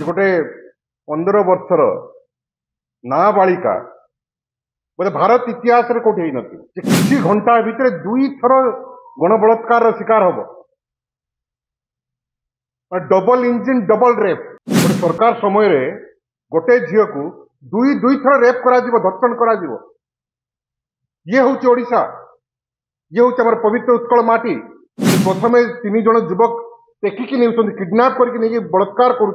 गोटे 15 वर्षर नाबालिका बोले भारत इतिहास रे कोठी नथि किसी घंटा भितर 2 थर गणबलात्कार शिकार हम डबल इंजिन डबल रेप गोटे सरकार समय रे गोटे झील को दुई थर रेप करा धर्षण करा ये हूँ ओडिशा ये हूँ आम पवित्र उत्कल माटी प्रथमे 3 जन युवक टेकिकी नहीं किडनाप करके बलात्कार कर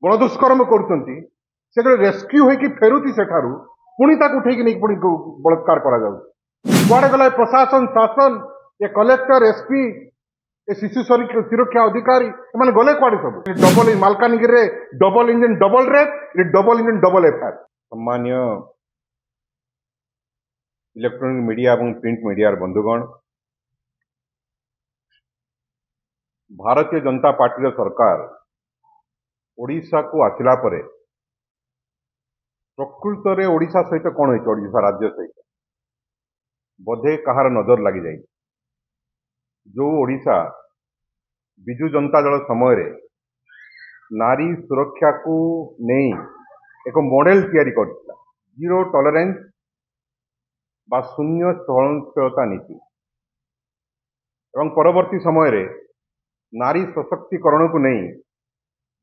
गणदुष्कर्म कर रेस्क्यू होगी फेरुती सेठारू पुणी उठे बलात्कार करा गला प्रशासन शासन ए कलेक्टर एसपी ए शिशु सुरक्षा अधिकारी एम गले कड़े सब double Malkangiri double engine double rape double engine double FIR. सम्मान्य इलेक्ट्रोनिक मीडिया और प्रिंट मीडिया बंधुगण, भारतीय जनता पार्टी सरकार ओडिशा को आसिला परे प्रकृत रे ओडिशा सहित कौन हो ओडिशा राज्य सहित बोधे कहार नजर लगी जाए जो ओडिशा बिजु जनता दल समय रे नारी सुरक्षा को नहीं एक मॉडल तैयारी करथिला जीरो टॉलरेंस बा शून्य सहनशीलता नीति एवं परवर्ती समय रे नारी सशक्तिकरण को नहीं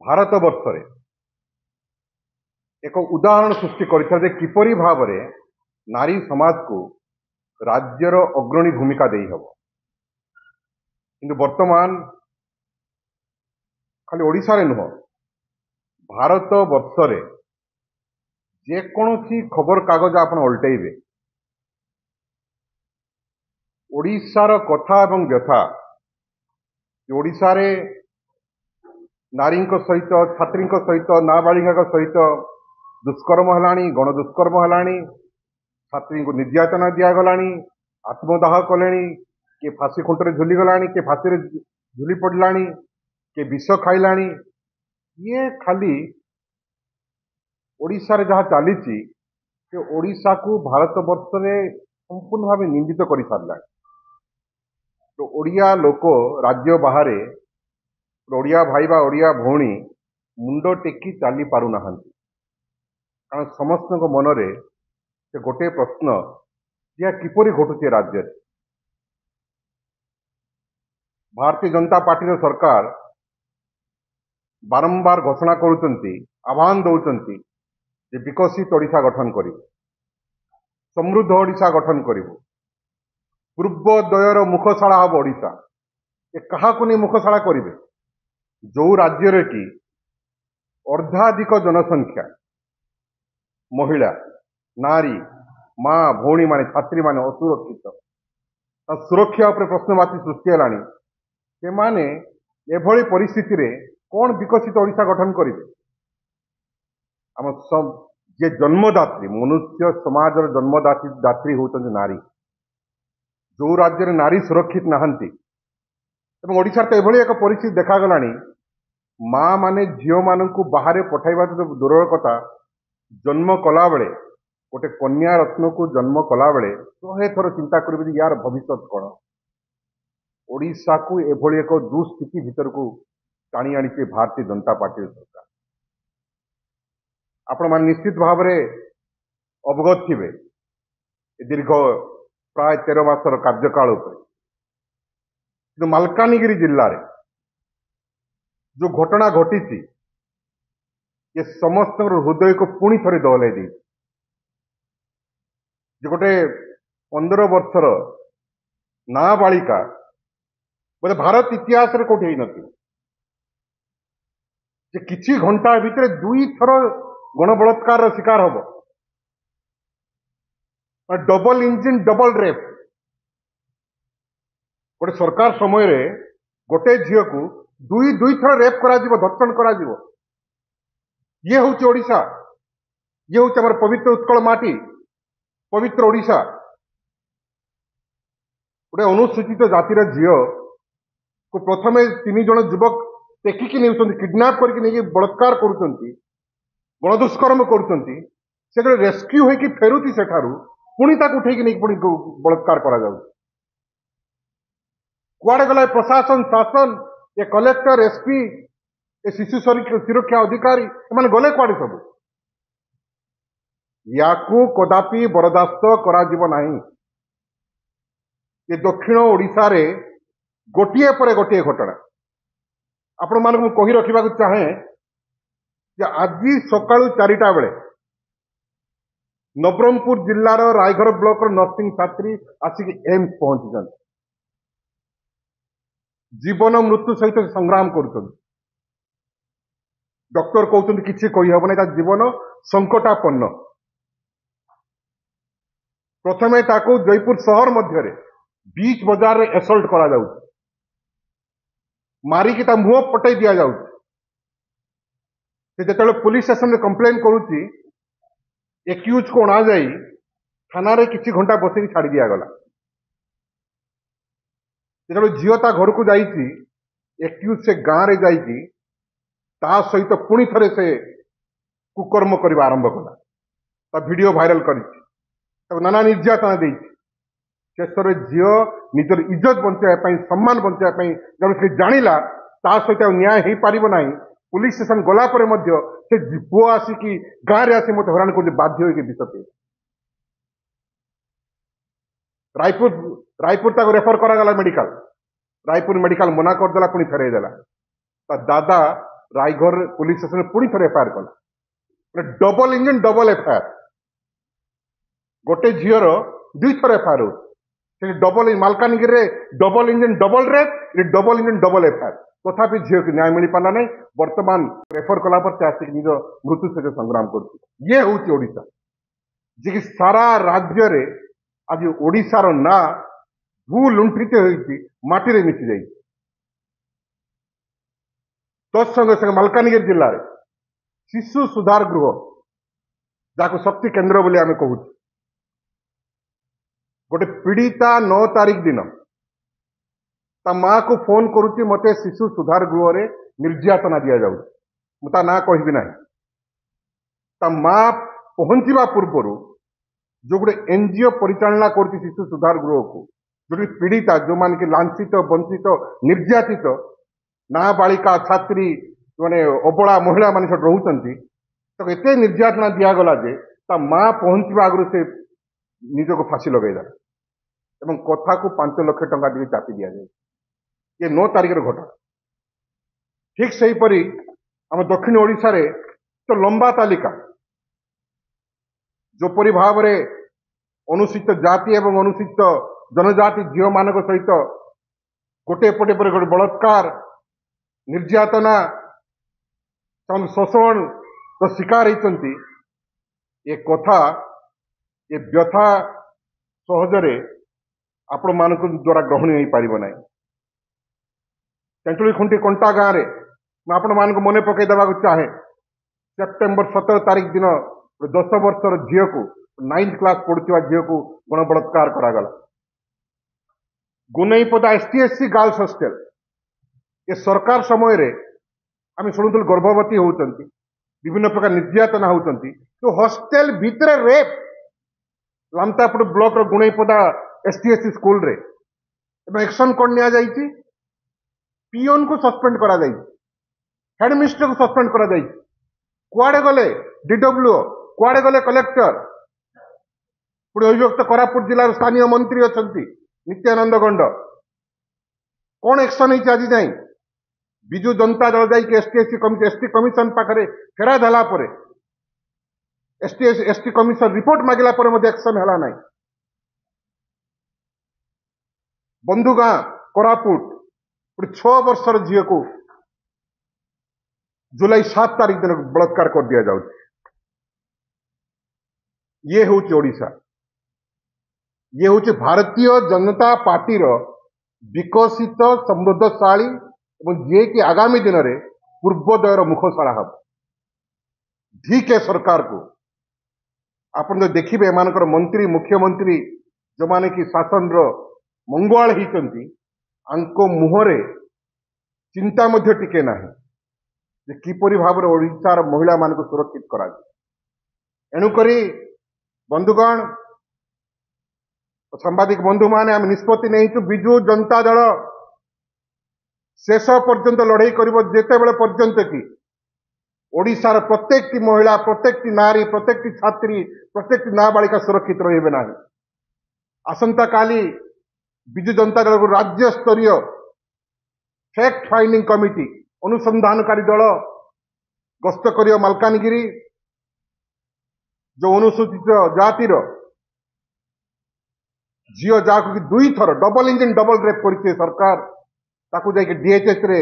भारत वर्ष रे एक उदाहरण सृष्टि कर किपरि भाव रे नारी समाज को राज्यर अग्रणी भूमिका दे हब किंतु वर्तमान खाली ओडिशा रे नुह भारत वर्ष रे जेकोसी खबर कागज आपण उल्टेबे ओडिशार कथा एवं व्यथा ओडिशा रे नारी सहित छात्री सहित नाबालिका सहित दुष्कर्म है गणदुष्कर्म है छात्री को निर्यातना दिगला आत्मदाह कले किए फाँसी खुंटर झुलीगला किए फाँसी झुली पड़ा किए विष खाइला ये खाली ओडिशा रे जहाँ चली ओडिशा को भारत वर्ष रे संपूर्ण भाव निंदित कर सारा तो ओडिया लोक राज्य बाहर ओडिया भाई बा ओडिया भौणी मुंड टेकी चली पारु नाहंती कारण समस्त मनरे से गोटे प्रश्न यह किपरि घटुचे राज्य रे। भारतीय जनता पार्टी सरकार बारंबार घोषणा करुचंती आह्वान दौरान विकसित ओडिशा गठन करिब समृद्ध ओडिशा गठन करिब पूर्वोदयर मुखशाला हम ओडिशा ये क्या नहीं मुखशाला करेंगे जो राज्य रे कि अर्धाधिक जनसंख्या महिला नारी माँ भौणी माने छात्री माने असुरक्षित सुरक्षा उपर प्रश्नवाची सृष्टि है से माने एभली परिस्थिति रे कौन विकसित ओडिशा गठन करेंगे आम सब जे जन्मदात्री मनुष्य समाज जन्मदात्री होती नारी जो राज्य में नारी सुरक्षित नहांती ओडिशा तो एभली एक परिस्थिति देखागला माँ माने झील मान बाहर पठाइबा तो दूर कथा जन्म कला बेले गोटे कन्या रत्न को जन्म कला बेले 100 थर चिंता करेंगे यार भविष्य कौन ओडिशा को एभली एक दुस्थिति भीतर को टाणी आनी भारतीय जनता पार्टी सरकार। आपण मान निश्चित भाव में अवगत थे दीर्घ प्राय 13 मासर कार्यकाल मालकानगिरी जिल्ला रे जो घटना घटी ये समस्त हृदय को पुणी थे दहल दी गोटे 15 वर्षर नाबालिका बोले भारत इतिहास रे कोठी नथि किसी घंटा भितर 2 थर गणबलात्कार शिकार हम डबल इंजिन डबल रेप गोटे सरकार समय रे गोटे झील को दुई थर रेप करा धर्षण करा ये हूँ ओडिशा ये हूँ आम पवित्र उत्कल माटी पवित्र ओडिशा गोटे अनुसूचित जातिर झील को प्रथमे 3 जन युवक टेकिकी नहीं किडनाप करके बलात्कार कर गणदुष्कर्म कर रेस्क्यू होगी फेरुती सेठारू पुणी उठे बलात्कार करा कड़े गला प्रशासन शासन ए कलेक्टर एसपी ए शिशु सुरक्षा अधिकारी एमाने गले कुआडे सब याकू कदापि बरदास्त करा जीव नाही। ये दक्षिण ओडिशा रे गोटिए पर गोटिए घटना आपण मानक कही रखा चाहे जे आज सकाळु 4टा बेले नवरंगपुर जिल्लार रायगढ़ ब्लॉक नर्सिंग छात्री आसिक एम्स पहुंची जीवन मृत्यु सहित संग्राम कर डॉक्टर कहते किसी कही हबना जीवन संकटापन्न। प्रथमे ताको जयपुर शहर मध्य बीच बाजार रे एसल्ट करा जाउछ मारिकी ता मुह पटई दिया जाउछ। से जेतले पुलिस स्टेशन में कंप्लेन करूची एक्यूज को अणा जाई थाना रे किछि घंटा बसी छाड़ी दिया गला। जेतले झियो ता घर को जाईची एक्यूज से गां रे जाईची ता सहित पुणी थरे से कुकर्म करबा आरंभ कला। ता वीडियो वायरल करिछि तो नाना निर्यातना देइछि। शेष झील निजर इज्जत बचाई सम्मान बचाई जब से जानिला ता सहित न्याय हो पार ना। पुलिस स्टेशन गला पर मध्य से पुओ आसिकी गाँव में आसी मत हैरान कर बाध्य होगी विष पी रायपुर ताको रेफर करागला मेडिकल। रायपुर मेडिकल मना करदेला पुणी फेरई देला। दादा रायगढ़ पुलिस स्टेशन पुणी थे एफआईआर कला। डबल इंजन डबल एफआईआर गोटे झीर 2 थर एफआईआर हो double Malkangiri double engine double rape double engine double FIR तथापि झील को न्याय मिल पारा नहीं। वर्तमान रेफर कला पर आसिक निज मृत्यु सहित संग्राम कर ये हूँ ओडिशा जी कि सारा राज्य रे आज ओडिशार ना भू लुंठित होती माटी रे मिसी जाई। तत्संगे संगे मालकानगिरी जिले में शिशु सुधार गृह जहाँ शक्ति केन्द्र बोली आम कहूँ गोटे पीड़िता 9 तारीख दिन ता माँ को फोन करुच्ची मते शिशु सुधार गृह रे निर्यातना दि जाऊ मुझा ना कहबी ना। ता माँ पहुंचवा पूर्व जो गोटे एनजीओ परिचालना कर शिशु सुधार गृह को जो पीड़िता जो मान की लांछित वंचित निर्यातित नाबालिका छात्री माने अबला महिला मान रोचंती तो एत निर्यातना दिगला जे ता माँ पहुंचवा आगु से निजक फांसी लगेदेला एवं कथा को 5 लाख टंका दी चापी दि जाए। ये 9 तारीख घटना। ठीक से हीपरी आम दक्षिण ओडिशा रे तो लंबा तालिका जोपरी भाव में अनुसूचित जाति एवं अनुसूचित जनजाति झील मान सहित गोटे पटे पर गोटे बलात्कार निर्यातना शोषण तो शिकार होती ये कथा ये व्यथा सहजरे आपण मान द्वारा ग्रहण हो पार ना। तेंतुली खुंटी कंटा गाँव में आपण मान मन पकई देवा चाहे सेप्टेम्बर 17 तारीख दिन 10 वर्षर झील को 9th क्लास पढ़ुवा झील को गण बलात्कार करागला। गुनईपदा ST/SC गर्ल्स हॉस्टल ये सरकार समय आम शुणुलु गर्भवती होती विभिन्न प्रकार निर्यातना होती तो हॉस्टेल भितर रेप लामतापुर ब्लॉक गुणईपदा ST/SC स्कूल रे एक्शन कौन निया जाइछि। पीओन को सस्पेंड करा जाइछि, हेडमिस्टर को सस्पेंड करा जाइछि। कुआडे गले DWO कुआडे गले कलेक्टर पुणी अभिव्यक्त कोरापुट जिलार स्थानीय मंत्री अछंती नित्यानंद गंड कौन एक्शन होइछि आज जाई। बिजु जनता दल जाई ST कमिशन पाखरे फेरा देला परे ST कमिशन रिपोर्ट मागिला पर मध्य एक्शन हला नाही। बंधुगां कोरापुट 6 वर्षर झील को जुलाई 7 तारीख दिन बलात्कार कर दिया जाउछि। ये हूँ ओडिशा, ये हूँ भारतीय जनता पार्टी विकसित समृद्धशाली जे कि आगामी दिन में पूर्वोदयर मुखशाला हम ढीके सरकार को आपण जो देखिए एम मंत्री मुख्यमंत्री जो माने कि शासन मंगुआल होती मुहरे चिंता मध्य टिके ना किपरि भाव में ओडिशार महिला मान को सुरक्षित करा। एणुकरी बंधुगण सांबादिक बंधु माने आम निष्पत्ति नहीं बिजु जनता दल शेष पर्यंत लड़ाई कर जितेबले पर्यंत कि ओडिशार प्रत्येक महिला प्रत्येक नारी प्रत्येक छात्री प्रत्येक नाबालिका सुरक्षित रहिबे नाही। आसंता काली विजु जनता दल राज्य स्तरीय फैक्ट फाइंडिंग कमिटी अनुसंधानकारी दल गस्त करियो मालकानगिरी जो अनुसूचित जातिर झील जहाँ कि 2 थर डबल इंजिन डबल रेप कर सरकार ताकू जाके डीएचएस रे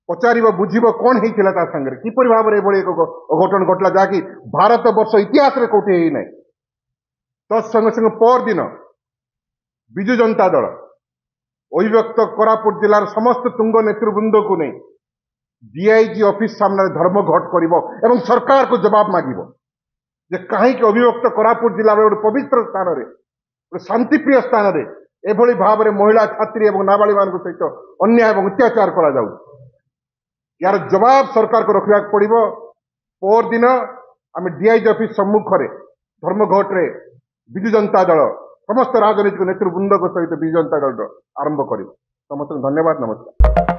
पचार बुझब कौन होता ता संगे किपर भाव में एक अघटन घटला जहाँकि भारत वर्ष इतिहास रे कौटे ही नहीं। तत्संगे संगे पर दिन विजु जनता दल अभिव्यक्त कोरापुट जिलार समस्त तुंग नेतृवृंद को नहीं डीआईजी ऑफिस सामने धर्मघट कर सरकार को जवाब मागिब जे कहीं अभिव्यक्त कोरापुट जिला गोटे पवित्र स्थान में शांतिप्रिय स्थान में एभली भाव में महिला छात्री और नाबालिग सहित अन्याय और अत्याचार करा जाउ यार जवाब सरकार को रखा पड़ो। पर दिन आम डीआईजी ऑफिस सम्मुख में धर्मघट रे विजु जनता दल समस्त राजनीतिक नेतृवृंद सहित विजु जनता दल आरंभ कर। समस्त धन्यवाद। नमस्कार।